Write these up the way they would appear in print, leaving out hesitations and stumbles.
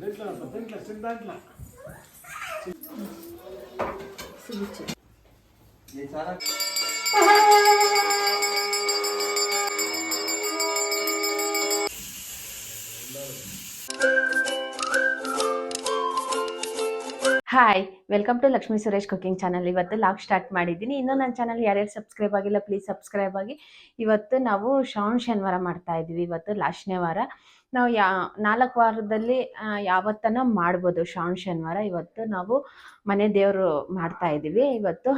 Hi, welcome to Lakshmi Suresh cooking channel. ಇವತ್ತು log start ಮಾಡಿದ್ದೀನಿ. ಇನ್ನೂ ನನ್ನ ಚಾನಲ್ ಯಾರ್ಯಾರು ಸಬ್ಸ್ಕ್ರೈಬ್ ಆಗಿಲ್ಲ ಪ್ಲೀಸ್ ಸಬ್ಸ್ಕ್ರೈಬ್ ಆಗಿ. ಇವತ್ತು ನಾವು ಶ್ರಾವಣ ಶನಿವಾರ ಮಾಡ್ತಾ ಇದ್ದೀವಿ. ಇವತ್ತು ಲಾಸ್ಟ್ನೇ ವಾರ. ನಾವು 4 ವಾರದಲ್ಲಿ ಯಾವತ್ತನ ಮಾಡ್ಬೋದು ಶ್ರಾವಣ ಶನಿವಾರ. ಇವತ್ತು ನಾವು ಮನೆ ದೇವರು ಮಾಡ್ತಾ ಇದ್ದೀವಿ. ಇವತ್ತು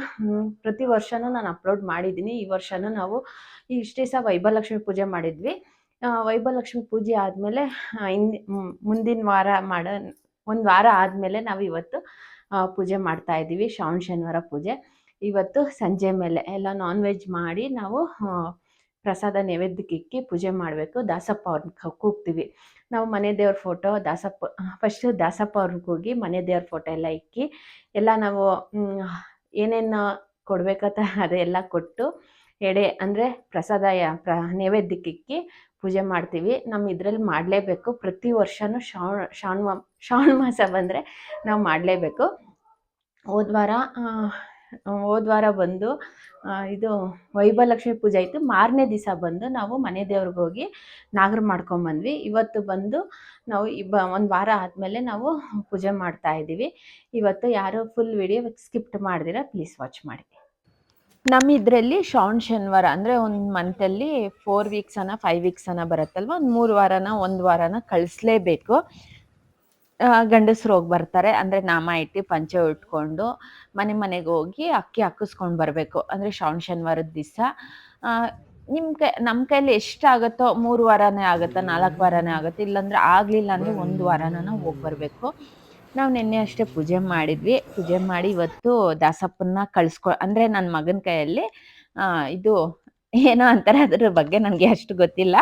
ಪ್ರತಿ ವರ್ಷವೂ ನಾನು ಅಪ್ಲೋಡ್ ಮಾಡಿದ್ದೀನಿ. ಈ ವರ್ಷವೂ ನಾವು ಇಷ್ಟು ದಿವಸ ವೈಭವಲಕ್ಷ್ಮಿ ಪೂಜೆ ಮಾಡಿದ್ವಿ. ವೈಭವಲಕ್ಷ್ಮಿ ಪೂಜೆ ಆದಮೇಲೆ ಮುಂದಿನ ವಾರ ಒಂದು ವಾರ ಆದಮೇಲೆ ನಾವು ಇವತ್ತು ಪೂಜೆ ಮಾಡ್ತಾ ಇದ್ದೀವಿ. ಶ್ರಾವಣ ಶನಿವಾರ ಪೂಜೆ ಇವತ್ತು ಸಂಜೆ ಮೇಲೆ ಎಲ್ಲ ನಾನ್ ವೆಜ್ ಮಾಡಿ ನಾವು ಪ್ರಸಾದ ನೈವೇದ್ಯಕ್ಕೆ ಇಕ್ಕಿ ಪೂಜೆ ಮಾಡಬೇಕು. ದಾಸಪ್ಪ ಅವ್ರನ್ನ ಕೂಗ್ತೀವಿ ನಾವು. ಮನೆ ದೇವ್ರ ಫೋಟೋ ಫಸ್ಟು ದಾಸಪ್ಪ ಅವ್ರಿಗೆ ಹೋಗಿ ಮನೆ ದೇವ್ರ ಫೋಟೋ ಎಲ್ಲ ಇಕ್ಕಿ ಎಲ್ಲ ನಾವು ಏನೇನು ಕೊಡ್ಬೇಕಂತ ಅದೆಲ್ಲ ಕೊಟ್ಟು ಎಡೆ ಅಂದರೆ ಪ್ರಸಾದ ನೈವೇದ್ಯಕ್ಕೆ ಇಕ್ಕಿ ಪೂಜೆ ಮಾಡ್ತೀವಿ. ನಮ್ಮ ಇದರಲ್ಲಿ ಮಾಡಲೇಬೇಕು. ಪ್ರತಿ ವರ್ಷವೂ ಶ್ರಾವಣ ಮಾಸ ಬಂದರೆ ನಾವು ಮಾಡಲೇಬೇಕು. ಹೋದ ವಾರ ಬಂದು ಇದು ವೈಭವಲಕ್ಷ್ಮಿ ಪೂಜೆ ಆಯಿತು. ಮಾರನೇ ದಿವಸ ಬಂದು ನಾವು ಮನೆ ದೇವ್ರಿಗೆ ಹೋಗಿ ನಾಗರ ಮಾಡ್ಕೊಂಬಂದ್ವಿ. ಇವತ್ತು ಬಂದು ನಾವು ಒಂದು ವಾರ ಆದಮೇಲೆ ನಾವು ಪೂಜೆ ಮಾಡ್ತಾ ಇದ್ದೀವಿ. ಇವತ್ತು ಯಾರು ಫುಲ್ ವಿಡಿಯೋ ಸ್ಕಿಪ್ಟ್ ಮಾಡ್ದಿರ ಪ್ಲೀಸ್ ವಾಚ್ ಮಾಡಿ. ನಮ್ಮ ಇದರಲ್ಲಿ ಶ್ರಾವಣ ಶನಿವಾರ ಅಂದರೆ ಒಂದು ಮಂತಲ್ಲಿ 4 ವೀಕ್ಸನ 5 ವೀಕ್ಸನ ಬರುತ್ತಲ್ವ, ಒಂದು 3 ವಾರನ 1 ವಾರನ ಕಳಿಸ್ಲೇಬೇಕು. ಗಂಡಸ್ರು ಹೋಗಿ ಬರ್ತಾರೆ, ಅಂದರೆ ನಾಮ ಇಟ್ಟು ಪಂಚೆ ಉಟ್ಕೊಂಡು ಮನೆಗೆ ಹೋಗಿ ಅಕ್ಕಿ ಹಾಕಿಸ್ಕೊಂಡು ಬರಬೇಕು. ಅಂದರೆ ಶ್ರಾವಣ ಶನಿವಾರದ ದಿವಸ ನಮ್ಮ ಕೈಯಲ್ಲಿ ಎಷ್ಟಾಗುತ್ತೋ 3 ವಾರನೇ ಆಗುತ್ತಾ 4 ವಾರನೇ ಆಗುತ್ತೆ, ಇಲ್ಲಾಂದರೆ ಆಗಲಿಲ್ಲ ಅಂದರೆ 1 ವಾರನ ಹೋಗಿ ಬರಬೇಕು. ನಾವು ನಿನ್ನೆ ಅಷ್ಟೇ ಪೂಜೆ ಮಾಡಿದ್ವಿ. ಪೂಜೆ ಮಾಡಿ ಇವತ್ತು ದಾಸಪ್ಪನ್ನ ಅಂದರೆ ನನ್ನ ಮಗನ ಕೈಯಲ್ಲಿ ಇದು ಏನೋ ಅಂತಾರೆ, ಅದ್ರ ಬಗ್ಗೆ ನನಗೆ ಅಷ್ಟು ಗೊತ್ತಿಲ್ಲ.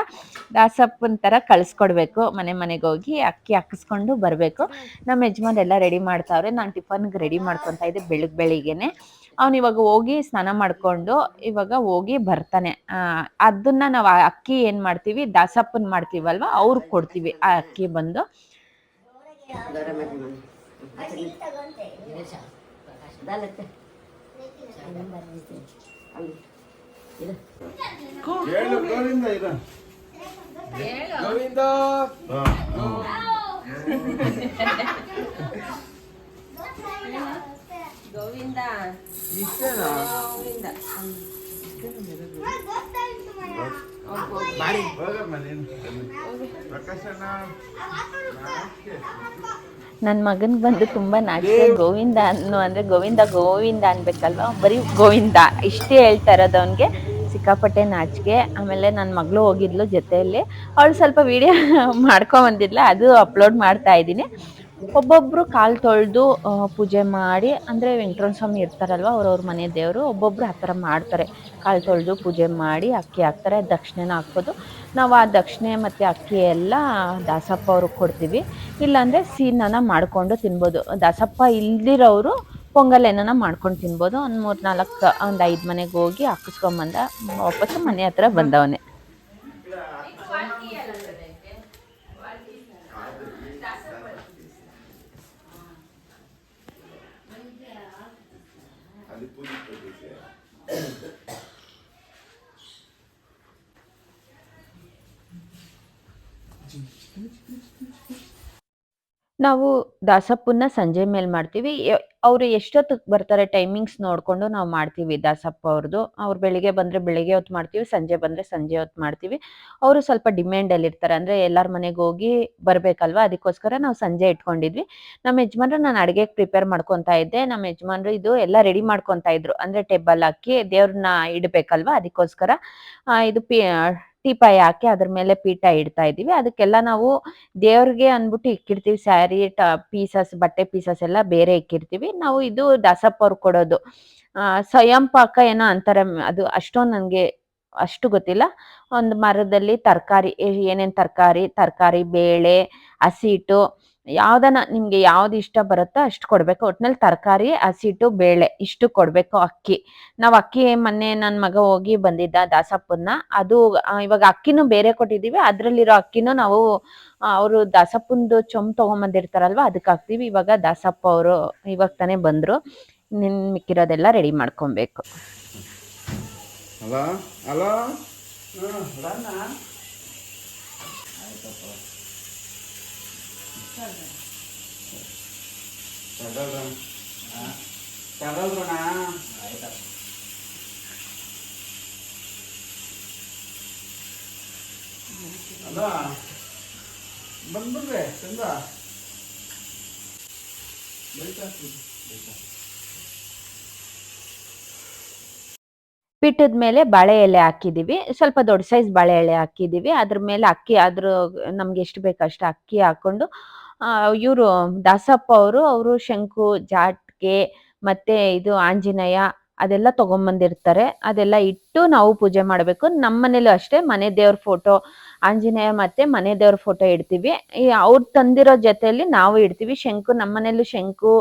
ದಾಸಪ್ಪನ ಥರ ಕಳಿಸ್ಕೊಡ್ಬೇಕು. ಮನೆಗೆ ಹೋಗಿ ಅಕ್ಕಿ ಹಾಕಿಸ್ಕೊಂಡು ಬರಬೇಕು. ನಮ್ಮ ಯಜಮಾನ್ರೆಲ್ಲ ರೆಡಿ ಮಾಡ್ತಾವ್ರೆ. ನಾನು ಟಿಫನ್ಗೆ ರೆಡಿ ಮಾಡ್ಕೊತಾ ಇದ್ದೆ ಬೆಳಿಗ್ಗೆನೆ. ಅವ್ನು ಇವಾಗ ಹೋಗಿ ಸ್ನಾನ ಮಾಡಿಕೊಂಡು ಇವಾಗ ಹೋಗಿ ಬರ್ತಾನೆ. ಅದನ್ನು ನಾವು ಅಕ್ಕಿ ಏನು ಮಾಡ್ತೀವಿ, ದಾಸಪ್ಪನ ಮಾಡ್ತೀವಲ್ವ ಅವ್ರಿಗೆ ಕೊಡ್ತೀವಿ. ಆ ಅಕ್ಕಿ ಬಂದು ಗೋವಿಂದ ನನ್ನ ಮಗನಿಗೆ ಬಂದು ತುಂಬ ನಾಚಿಕೆ. ಗೋವಿಂದ ಅಂದರೆ ಗೋವಿಂದ ಅನ್ಬೇಕಲ್ವ, ಬರೀ ಗೋವಿಂದ ಇಷ್ಟೇ ಹೇಳ್ತಾ ಇರೋದು. ಅವನಿಗೆ ಸಿಕ್ಕಾಪಟ್ಟೆ ನಾಚಿಕೆ. ಆಮೇಲೆ ನನ್ನ ಮಗಳು ಹೋಗಿದ್ಲು ಜೊತೆಯಲ್ಲಿ, ಅವಳು ಸ್ವಲ್ಪ ವಿಡಿಯೋ ಮಾಡ್ಕೊಂಬಂದಿದ್ಲ, ಅದು ಅಪ್ಲೋಡ್ ಮಾಡ್ತಾ ಇದ್ದೀನಿ. ಒಬ್ಬೊಬ್ಬರು ಕಾಲು ತೊಳೆದು ಪೂಜೆ ಮಾಡಿ, ಅಂದರೆ ವೆಂಕಟರಮಣ ಸ್ವಾಮಿ ಇರ್ತಾರಲ್ವ ಅವ್ರವ್ರ ಮನೆ ದೇವರು, ಒಬ್ಬೊಬ್ಬರು ಆ ಥರ ಮಾಡ್ತಾರೆ. ಕಾಲು ತೊಳೆದು ಪೂಜೆ ಮಾಡಿ ಅಕ್ಕಿ ಹಾಕ್ತಾರೆ, ದಕ್ಷಿಣೆನ ಹಾಕ್ಬೋದು. ನಾವು ಆ ದಕ್ಷಿಣೆ ಮತ್ತು ಅಕ್ಕಿ ಎಲ್ಲ ದಾಸಪ್ಪ ಅವ್ರಿಗೆ ಕೊಡ್ತೀವಿ. ಇಲ್ಲಾಂದರೆ ಸೀನನ ಮಾಡಿಕೊಂಡು ತಿನ್ಬೋದು. ದಾಸಪ್ಪ ಇಲ್ದಿರೋರು ಪೊಂಗಲ್ ಏನನ ಮಾಡ್ಕೊಂಡು ತಿನ್ಬೋದು. ಒಂದು 3-4 ಒಂದು 5 ಮನೆಗೆ ಹೋಗಿ ಹಾಕಿಸ್ಕೊಂಬಂದ ವಾಪಸ್ಸು ಮನೆ ಹತ್ರ ಬಂದವನೇ. ನಾವು ದಾಸಪ್ಪನ್ನ ಸಂಜೆ ಮೇಲೆ ಮಾಡ್ತೀವಿ. ಅವರು ಎಷ್ಟೊತ್ತಿಗೆ ಬರ್ತಾರೆ ಟೈಮಿಂಗ್ಸ್ ನೋಡಿಕೊಂಡು ನಾವು ಮಾಡ್ತೀವಿ. ದಾಸಪ್ಪ ಅವ್ರದ್ದು ಅವ್ರು ಬೆಳಿಗ್ಗೆ ಬಂದರೆ ಬೆಳಿಗ್ಗೆ ಹೊತ್ತು ಮಾಡ್ತೀವಿ, ಸಂಜೆ ಬಂದರೆ ಸಂಜೆ ಹೊತ್ತು ಮಾಡ್ತೀವಿ. ಅವರು ಸ್ವಲ್ಪ ಡಿಮ್ಯಾಂಡಲ್ಲಿರ್ತಾರೆ, ಅಂದರೆ ಎಲ್ಲರ ಮನೆಗೆ ಹೋಗಿ ಬರಬೇಕಲ್ವ, ಅದಕ್ಕೋಸ್ಕರ ನಾವು ಸಂಜೆ ಇಟ್ಕೊಂಡಿದ್ವಿ. ನಮ್ಮ ಯಜಮಾನ್ರು ನಾನು ಅಡುಗೆಗೆ ಪ್ರಿಪೇರ್ ಮಾಡ್ಕೊತಾ ಇದ್ದೆ. ನಮ್ಮ ಯಜಮಾನ್ರು ಇದು ಎಲ್ಲ ರೆಡಿ ಮಾಡ್ಕೊತಾ ಇದ್ರು, ಅಂದರೆ ಟೇಬಲ್ ಹಾಕಿ ದೇವ್ರನ್ನ ಇಡಬೇಕಲ್ವ, ಅದಕ್ಕೋಸ್ಕರ ಇದು ಟೀಪಾಯಿ ಹಾಕಿ ಅದ್ರ ಮೇಲೆ ಪೀಠ ಇಡ್ತಾ ಇದ್ದೀವಿ. ಅದಕ್ಕೆಲ್ಲ ನಾವು ದೇವ್ರಿಗೆ ಅಂದ್ಬಿಟ್ಟು ಇಕ್ಕಿರ್ತೀವಿ. ಸ್ಯಾರಿ ಪೀಸಸ್, ಬಟ್ಟೆ ಪೀಸಸ್ ಎಲ್ಲ ಬೇರೆ ಇಕ್ಕಿರ್ತೀವಿ. ನಾವು ಇದು ದಾಸಪ್ಪ ಅವ್ರು ಕೊಡೋದು ಸ್ವಯಂ ಪಾಕ ಏನೋ ಅಂತಾರೆ, ಅದು ಅಷ್ಟೊಂದು ನನಗೆ ಅಷ್ಟು ಗೊತ್ತಿಲ್ಲ. ಒಂದು ಮರದಲ್ಲಿ ತರಕಾರಿ, ಏನೇನು ತರಕಾರಿ, ಬೇಳೆ, ಹಸಿಟ್ಟು, ಯಾವ್ದನ ನಿಮ್ಗೆ ಯಾವ್ದು ಇಷ್ಟ ಬರುತ್ತೋ ಅಷ್ಟು ಕೊಡ್ಬೇಕು. ಒಟ್ನಲ್ಲಿ ತರಕಾರಿ, ಹಸಿಟ್ಟು, ಬೇಳೆ ಇಷ್ಟು ಕೊಡ್ಬೇಕು. ಅಕ್ಕಿ ನಾವು ಅಕ್ಕಿ ಮೊನ್ನೆ ನನ್ನ ಮಗ ಹೋಗಿ ಬಂದಿದ್ದ ದಾಸಪ್ಪನ್ನ, ಅದು ಇವಾಗ ಅಕ್ಕಿನೂ ಬೇರೆ ಕೊಟ್ಟಿದೀವಿ. ಅದ್ರಲ್ಲಿರೋ ಅಕ್ಕಿನೂ ನಾವು ಅವರು ದಾಸಪ್ಪಂದು ಚೊಂಬ್ ತಗೊಂಬಂದಿರ್ತಾರಲ್ವಾ ಅದಕ್ಕೆ ಹಾಕ್ತಿವಿ. ಇವಾಗ ದಾಸಪ್ಪ ಅವರು ಇವಾಗ ತಾನೇ ಬಂದ್ರು. ಮಿಕ್ಕಿರೋದೆಲ್ಲ ರೆಡಿ ಮಾಡ್ಕೊಬೇಕು. ಹಲೋ ಹಲೋ ತಗಲ್ರೋಣ. ಅದ ಬಂದ್ಬಿಡ್ರೆ ಚಂದ ಪಿಟ್ಟದ ಮೇಲೆ ಬಾಳೆ ಎಲೆ ಹಾಕಿದೀವಿ. ಸ್ವಲ್ಪ ದೊಡ್ಡ ಸೈಜ್ ಬಾಳೆ ಎಲೆ ಹಾಕಿದೀವಿ. ಅದ್ರ ಮೇಲೆ ಅಕ್ಕಿ ನಮ್ಗೆ ಎಷ್ಟು ಬೇಕು ಅಷ್ಟು ಅಕ್ಕಿ ಹಾಕೊಂಡು ಇವರು ದಾಸಪ್ಪ ಅವರು ಶಂಕು, ಜಾಟ್ಗೆ ಮತ್ತೆ ಇದು ಆಂಜನೇಯ ಅದೆಲ್ಲ ತಗೊಂಬಂದಿರ್ತಾರೆ. ಅದೆಲ್ಲ ಇಟ್ಟು ನಾವು ಪೂಜೆ ಮಾಡಬೇಕು. ನಮ್ಮ ಮನೇಲೂ ಅಷ್ಟೇ ಮನೆ ದೇವ್ರ ಫೋಟೋ, ಆಂಜನೇಯ ಮತ್ತೆ ಮನೆ ದೇವ್ರ ಫೋಟೋ ಇಡ್ತೀವಿ. ಅವ್ರು ತಂದಿರೋ ಜೊತೆಯಲ್ಲಿ ನಾವು ಇಡ್ತೀವಿ. ಶಂಕು ನಮ್ಮ ಮನೇಲೂ ಶಂಕು,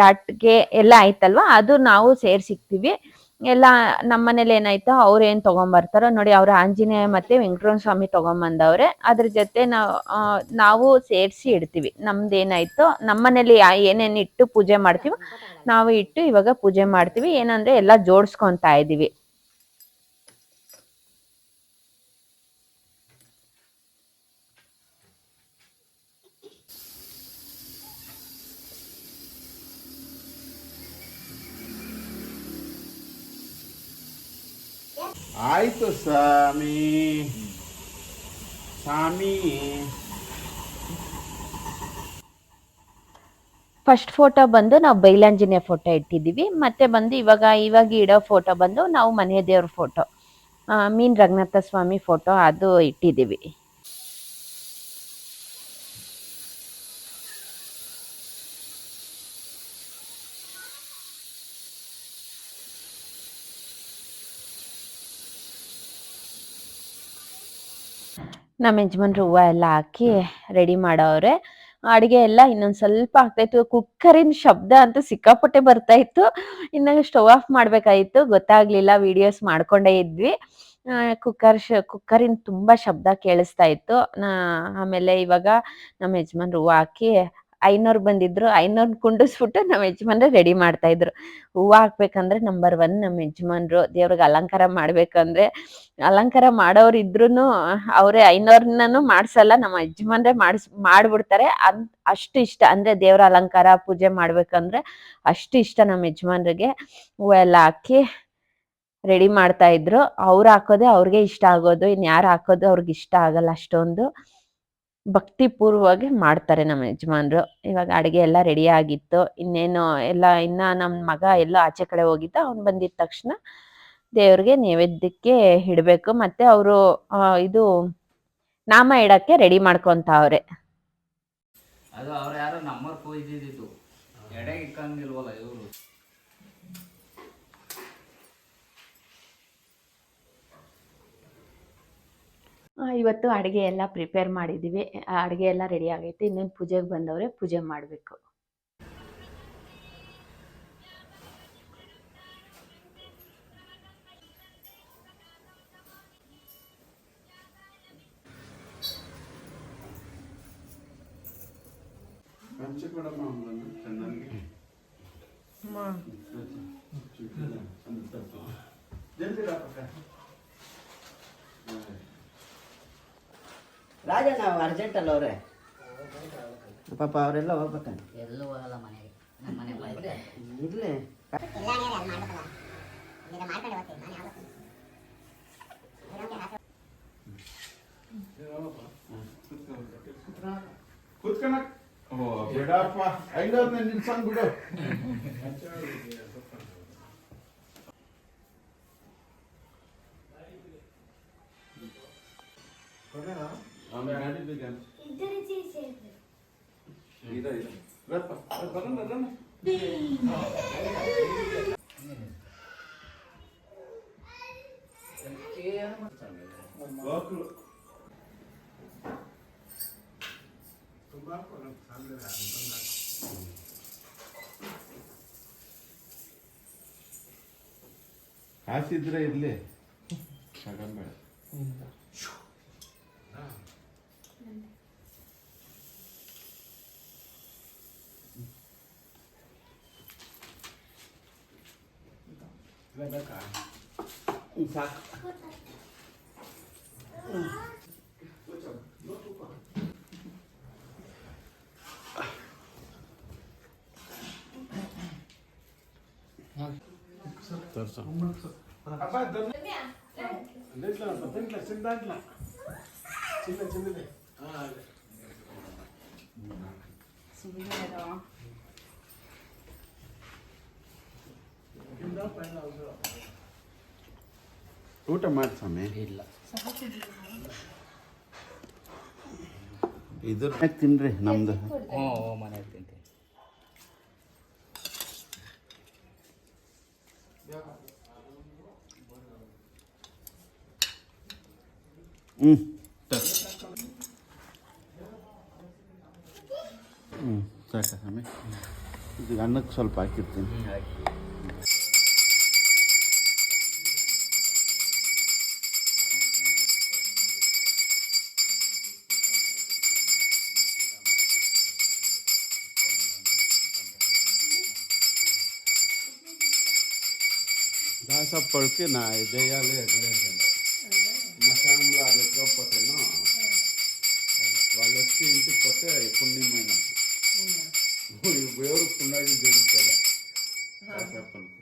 ಜಾಟ್ಗೆ ಎಲ್ಲ ಆಯ್ತಲ್ವಾ, ಅದು ನಾವು ಸೇರ್ಸಿಕ್ತೀವಿ. ಎಲ್ಲ ನಮ್ಮನೇಲಿ ಏನಾಯ್ತೋ ಅವ್ರು ಏನ್ ತಗೊಂಬರ್ತಾರೋ ನೋಡಿ, ಅವ್ರ ಆಂಜನೇಯ ಮತ್ತೆ ವೆಂಕಟರಮಣ ಸ್ವಾಮಿ ತಗೊಂಬಂದವ್ರೆ. ಅದ್ರ ಜೊತೆ ನಾವು ಸೇರ್ಸಿ ಇಡ್ತೀವಿ. ನಮ್ದೇನಾಯ್ತೋ ನಮ್ಮನೇಲಿ ಏನೇನ್ ಇಟ್ಟು ಪೂಜೆ ಮಾಡ್ತೀವೋ ನಾವು ಇಟ್ಟು ಇವಾಗ ಪೂಜೆ ಮಾಡ್ತೀವಿ. ಏನಂದ್ರೆ ಎಲ್ಲ ಜೋಡಿಸ್ಕೊಂತಾ ಇದೀವಿ. ಆಯ್ತು ಸ್ವಾಮಿ ಸ್ವಾಮಿ. ಫಸ್ಟ್ ಫೋಟೋ ಬಂದು ನಾವು ಬೈಲಾಂಜನೇಯ ಫೋಟೋ ಇಟ್ಟಿದ್ದೀವಿ. ಮತ್ತೆ ಬಂದು ಇವಾಗ ಇಡೋ ಫೋಟೋ ಬಂದು ನಾವು ಮನೆ ದೇವ್ರ ಫೋಟೋ, ಮೀನ್ ರಂಗನಾಥ ಸ್ವಾಮಿ ಫೋಟೋ ಅದು ಇಟ್ಟಿದ್ದೀವಿ. ನಮ್ಮ ಯಜಮಾನ್ರು ಹೂವು ಎಲ್ಲ ಹಾಕಿ ರೆಡಿ ಮಾಡವ್ರೆ. ಅಡುಗೆ ಎಲ್ಲ ಇನ್ನೊಂದು ಸ್ವಲ್ಪ ಆಗ್ತಾಯಿತ್ತು. ಕುಕ್ಕರಿನ ಶಬ್ದ ಅಂತೂ ಸಿಕ್ಕಾಪಟ್ಟೆ ಬರ್ತಾ ಇತ್ತು. ಇನ್ನು ಸ್ಟವ್ ಆಫ್ ಮಾಡಬೇಕಾಗಿತ್ತು, ಗೊತ್ತಾಗ್ಲಿಲ್ಲ. ವಿಡಿಯೋಸ್ ಮಾಡ್ಕೊಂಡೇ ಇದ್ವಿ. ಕುಕ್ಕರಿನ ತುಂಬ ಶಬ್ದ ಕೇಳಿಸ್ತಾ ಇತ್ತು. ಆಮೇಲೆ ಇವಾಗ ನಮ್ಮ ಯಜಮಾನ್ರು ಹೂವು ಹಾಕಿ ಐನೋರು ಬಂದಿದ್ರು. ಐನೋರ್ನ ಕುಂಡಿಸ್ಬಿಟ್ಟು ನಮ್ಮ ಯಜಮಾನ್ರೆ ರೆಡಿ ಮಾಡ್ತಾ ಇದ್ರು. ಹೂವು ಹಾಕ್ಬೇಕಂದ್ರೆ ನಂಬರ್ 1 ನಮ್ಮ ಯಜಮಾನ್ರು. ದೇವ್ರಿಗೆ ಅಲಂಕಾರ ಮಾಡ್ಬೇಕಂದ್ರೆ ಅಲಂಕಾರ ಮಾಡೋರು ಇದ್ರೂನು ಅವರೇ ಐನೋರ್ನೂ ಮಾಡ್ಸಲ್ಲ, ನಮ್ಮ ಯಜಮಾನ್ರೆ ಮಾಡ್ಬಿಡ್ತಾರೆ. ಅಷ್ಟು ಇಷ್ಟ ಅಂದ್ರೆ ದೇವ್ರ ಅಲಂಕಾರ ಪೂಜೆ ಮಾಡ್ಬೇಕಂದ್ರೆ ಅಷ್ಟು ಇಷ್ಟ ನಮ್ಮ ಯಜಮಾನ್ರಿಗೆ. ಹೂವೆಲ್ಲ ಹಾಕಿ ರೆಡಿ ಮಾಡ್ತಾ ಇದ್ರು. ಅವ್ರು ಹಾಕೋದೆ ಅವ್ರಿಗೆ ಇಷ್ಟ ಆಗೋದು, ಇನ್ಯಾರು ಹಾಕೋದು ಅವ್ರಿಗೆ ಇಷ್ಟ ಆಗಲ್ಲ. ಅಷ್ಟೊಂದು ಭಕ್ತಿ ಪೂರ್ವವಾಗಿ ಮಾಡ್ತಾರೆ ನಮ್ಮ ಯಜಮಾನ್ರು. ಇವಾಗ ಅಡುಗೆ ಎಲ್ಲ ರೆಡಿ ಆಗಿತ್ತು. ಇನ್ನೇನು ಇನ್ನ ನಮ್ಮ ಮಗ ಎಲ್ಲೋ ಆಚೆ ಕಡೆ ಹೋಗಿದ್ದ. ಅವ್ನು ಬಂದಿದ ತಕ್ಷಣ ದೇವ್ರಿಗೆ ನೈವೇದ್ಯಕ್ಕೆ ಇಡಬೇಕು. ಮತ್ತೆ ಅವರು ಇದು ನಾಮ ಇಡಕ್ಕೆ ರೆಡಿ ಮಾಡ್ಕೊಂತಾವ್ರೆ. ಅದು ಅವ್ರು ಯಾರೋ ನಮ್ಮವ್ರು ಕೊಯ್ದಿದ್ದು ಎಡೆಗೆ ಇಕ್ಕಂಗಿಲ್ವಲ್ಲ ಇವರು. ಇವತ್ತು ಅಡುಗೆ ಎಲ್ಲ ಪ್ರಿಪೇರ್ ಮಾಡಿದ್ದೀವಿ. ಅಡುಗೆ ಎಲ್ಲ ರೆಡಿ ಆಗೈತೆ. ಇನ್ನೇನು ಪೂಜೆಗೆ ಬಂದವ್ರೆ, ಪೂಜೆ ಮಾಡಬೇಕು. ರಾಜ ನಾವು ಅರ್ಜೆಂಟ್ ಅಲ್ಲ ಅವ್ರೆ ಪಾಪ ಅವರೆಲ್ಲ ಹೋಗ್ಬೇಕಂತ. ಎಲ್ಲೂ ಹೋಗಲ್ಲ ಮನೆಗೆ, ನಮ್ಮ ಮನೆ ಇರ್ಲಿ ಕೂತ್ಕಣಕ್. ಬಿಡಪ್ಪ, ಐನೋರ್ನ ನಿಲ್ಸಂಗ್ ಬಿಡು. ತುಂಬಾ ಕಾಸಿದ್ರೆ ಇರ್ಲಿ ತಗೊಂಬೇಡ. ಸಾಕು. ತೋರ್ಸು. ಊಟ ಮಾಡಿ ಸ್ವಾಮಿ. ಇಲ್ಲ ಇದ್ರ ತಿನ್ರಿ ನಮ್ದು. ಹ್ಞೂ ಮನೆ ತಿಂತೀನಿ. ಹ್ಞೂ ಸಾಕ ಸ್ವಾಮಿ. ಇದು ಅನ್ನಕ್ಕೆ ಸ್ವಲ್ಪ ಹಾಕಿರ್ತೀನಿ. दासा पढ़ के ना आए दयाले अगले मसामला आगे पते ना వాళ్ళొచ్చి ఇంటికి పోతే పుణ్యమైన ఎవరు పుణ్యాన్ని జరుగుతారా దాసా పలుకు.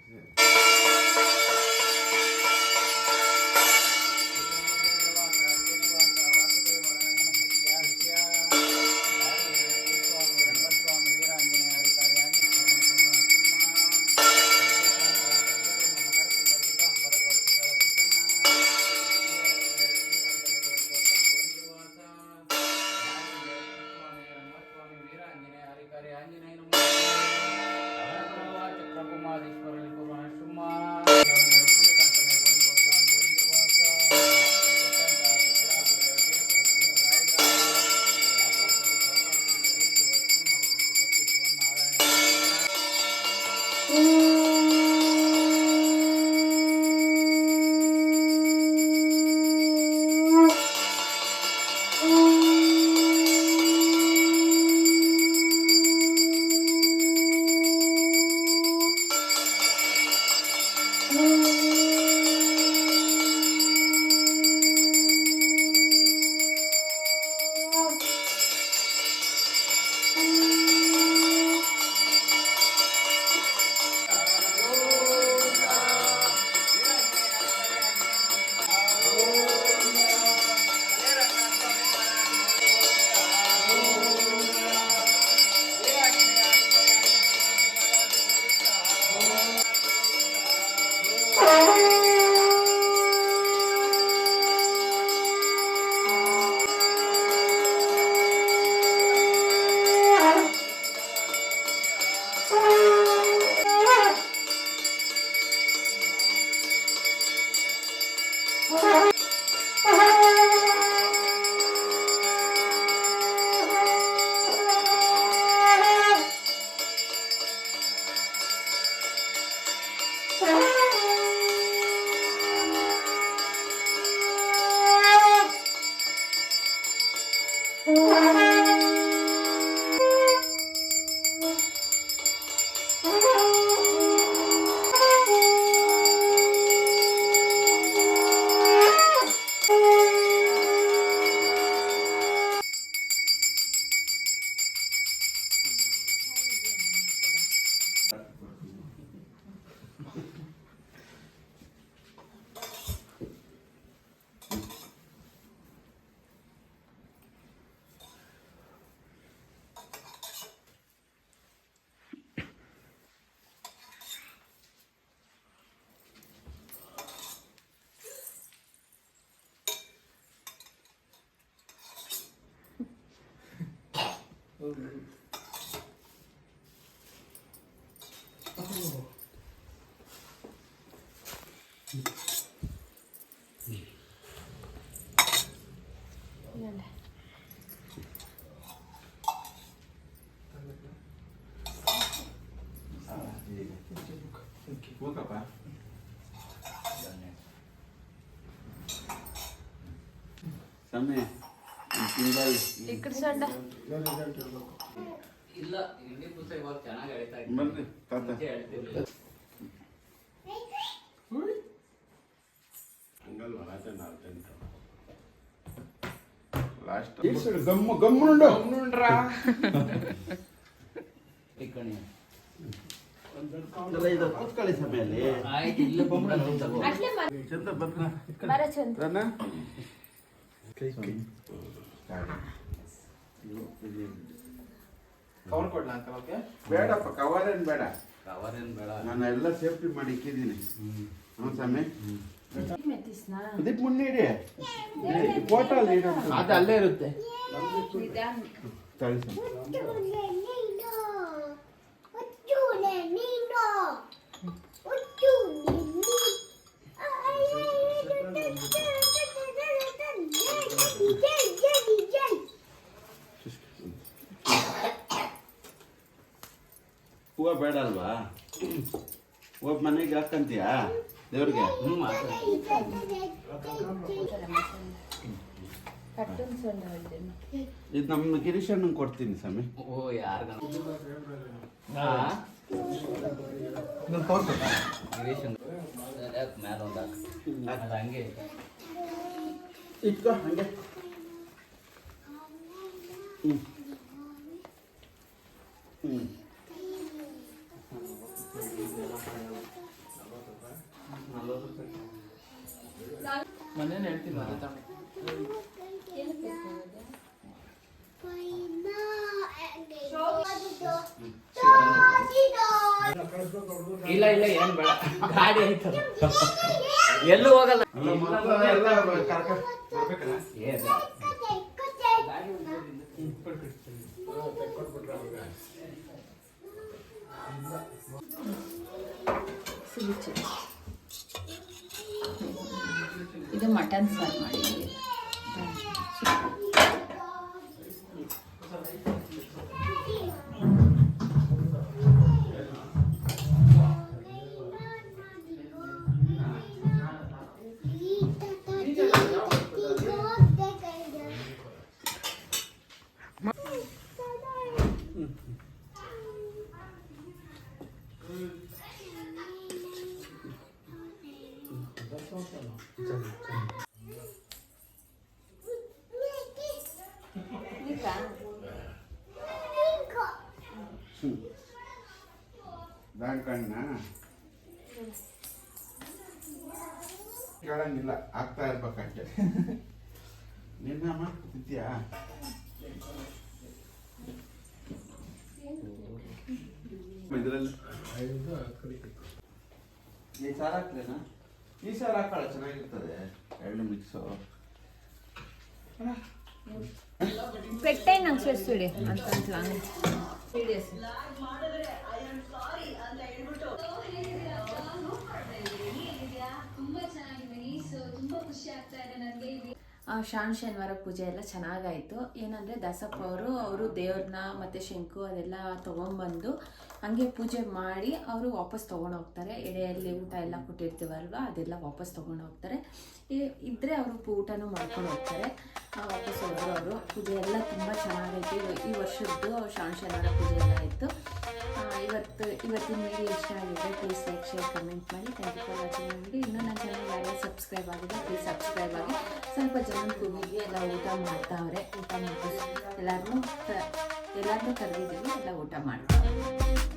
ಸಮಯ ತಿಂಗಳು ಈ ಕಡೆ ಸೊಂಡ ಇಲ್ಲ ಹಿಂದಿ ಪುಸ್ತಕ ಇವಾಗ ಚೆನ್ನಾಗಿ ಹೇಳ್ತಾ ಬನ್ನಿ ತಾತ ಮುಂಚೆ ಹೇಳ್ತಿರ್ಲಿಲ್ಲ. ಹಂಗಲ್ವ ಲಾಸ್ಟ್ ಗಮ್ಮುಂಡು ಟಿಕ್ಕಣಿ ಇದು ಕೂತ್ಕೊಳ್ಳಿ ಸಮಯಲ್ಲಿ ಆಯ್ತು ಇಲ್ಲ ಅಟ್ಲೆ ಚಂದ ಬಂದ್ರ ಬರ ಚಂದ್ರ ಕವರ್ ಕೊಡ್ಲಾ ಅಂತ ಓಕೆ ಬೇಡಪ್ಪ ಕವರ್ ಏನ್ ಬೇಡ ಕವರ್ ಏನ್ ಬೇಡ. ನಾನು ಎಲ್ಲ ಸೇಫ್ಟಿ ಮಾಡಿ ಇಕ್ಕಿದ್ದೀನಿ ಹ್ಞೂ ಸಮಯ ಮೆತ್ತಿಸ್ನಾ ಇದಕ್ಕೆ ಮುನ್ನಿಡಿ ಫೋಟೋ ಅಲ್ಲಿ ಇಡೋದು. ಅದು ಅಲ್ಲೇ ಇರುತ್ತೆ ನಿಧಾನ ತಳಿ ಸಮಯ ಹೂವು ಬೇಡ ಅಲ್ವಾ ಹೂವು ಮನೆಗೆ ಹಾಕಂತೀಯಾ ದೇವ್ರಿಗೆ ಕಟ್ಟನ್ ಸೊಂಡ ಹೇಳ್ತೇನೆ ಇದು ನಮ್ಮ ಗಿರೀಶ್ ಅಣ್ಣಂಗೆ ಕೊಡ್ತೀನಿ ಸಮಯ ಓ ಯಾರ್ಗ ಗಿರೀಶ್ ಮ್ಯಾಲ ಒಂದು ಅದು ಹಂಗೆ ಇಟ್ಕೋ ಹಂಗೆ ಹ್ಞೂ ಹ್ಞೂ ಮನೇಲಿ ಹೇಳ್ತೀನಿ ಅದೇ ತಾನೆ ಇಲ್ಲ ಇಲ್ಲ ಏನ್ ಬೇಡ ಗಾಡಿ ಐತಲ್ಲ ಎಲ್ಲೂ ಹೋಗಲ್ಲ ಅಲ್ಲ ಮಕ್ಕಳು ಎಲ್ಲ ಕರ್ಕೊಂಡು ಬರ್ಬೇಕಲ್ಲ ಏನ್ ಸಿಗುಚ್ಚು ಇದು ಮಟನ್ ಸಾರು ಮಾಡಿದ್ದೀವಿ ದಾಂಕಣ್ಣ ಕೇಳಂಗಿಲ್ಲ ಆಗ್ತಾ ಇರ್ಬೇಕಂತೆ ನಿನ್ನಮ್ಮ ತಿಂತೀಯಾ ಇದರಲ್ಲಿ ಈ ಸಾರು ಹಾಕ್ಲೇನಾ ಈ ಸಾರು ಹಾಕಳ ಚೆನ್ನಾಗಿರ್ತದೆ ಎರಡು ಮಿಕ್ಸು పెట్టే నాకు చేస్తుడే అంత సీరియస్ ಶಾನ್ ಶನಿವಾರ ಪೂಜೆ ಎಲ್ಲ ಚೆನ್ನಾಗಾಯಿತು. ಏನಂದರೆ ದಸಪ್ಪ ಅವರು ದೇವ್ರನ್ನ ಮತ್ತು ಶಂಕು ಅದೆಲ್ಲ ತೊಗೊಂಬಂದು ಹಂಗೆ ಪೂಜೆ ಮಾಡಿ ಅವರು ವಾಪಸ್ ತೊಗೊಂಡೋಗ್ತಾರೆ. ಎಡೆಯಲ್ಲಿ ಊಟ ಎಲ್ಲ ಕೊಟ್ಟಿರ್ತೀವಲ್ವ ಅದೆಲ್ಲ ವಾಪಸ್ ತೊಗೊಂಡೋಗ್ತಾರೆ. ಇದ್ದರೆ ಅವರು ಊಟನೂ ಮಾಡ್ಕೊಂಡು ಹೋಗ್ತಾರೆ. ವಾಪಸ್ ಹೋದ್ರು ಅವರು. ಪೂಜೆ ಎಲ್ಲ ತುಂಬ ಚೆನ್ನಾಗೈತಿ. ಈ ವರ್ಷದ್ದು ಶಾನ್ ಶನಿವಾರ ಪೂಜೆ ಎಲ್ಲ ಇತ್ತು. ಇವತ್ತಿನ ವಿಡಿಯೋ ಇಷ್ಟ ಆಗಿದೆ. ಪ್ಲೀಸ್ ಲೈಕ್, ಶೇರ್, ಕಮೆಂಟ್ ಮಾಡಿ. ಥ್ಯಾಂಕ್ ಯು ಫಾರ್ ವಾಚಿಂಗ್ ಮಾಡಿ. ಇನ್ನೂ ನನ್ನ ಚಾನಲ್ ಯಾರ್ಯಾರು ಸಬ್ಸ್ಕ್ರೈಬ್ ಆಗಿದೆ ಪ್ಲೀಸ್ ಸಬ್ಸ್ಕ್ರೈಬ್ ಆಗಿ. ಸ್ವಲ್ಪ ಜನ ಕೂಗಿಗೆ ಎಲ್ಲ ಊಟ ಮಾಡ್ತಾವ್ರೆ. ಊಟ ಮಾಡಿ ಎಲ್ಲರನ್ನೂ ಕರೆದಿದ್ದೀವಿ, ಎಲ್ಲ ಊಟ ಮಾಡ್ತಾವ್ರೆ.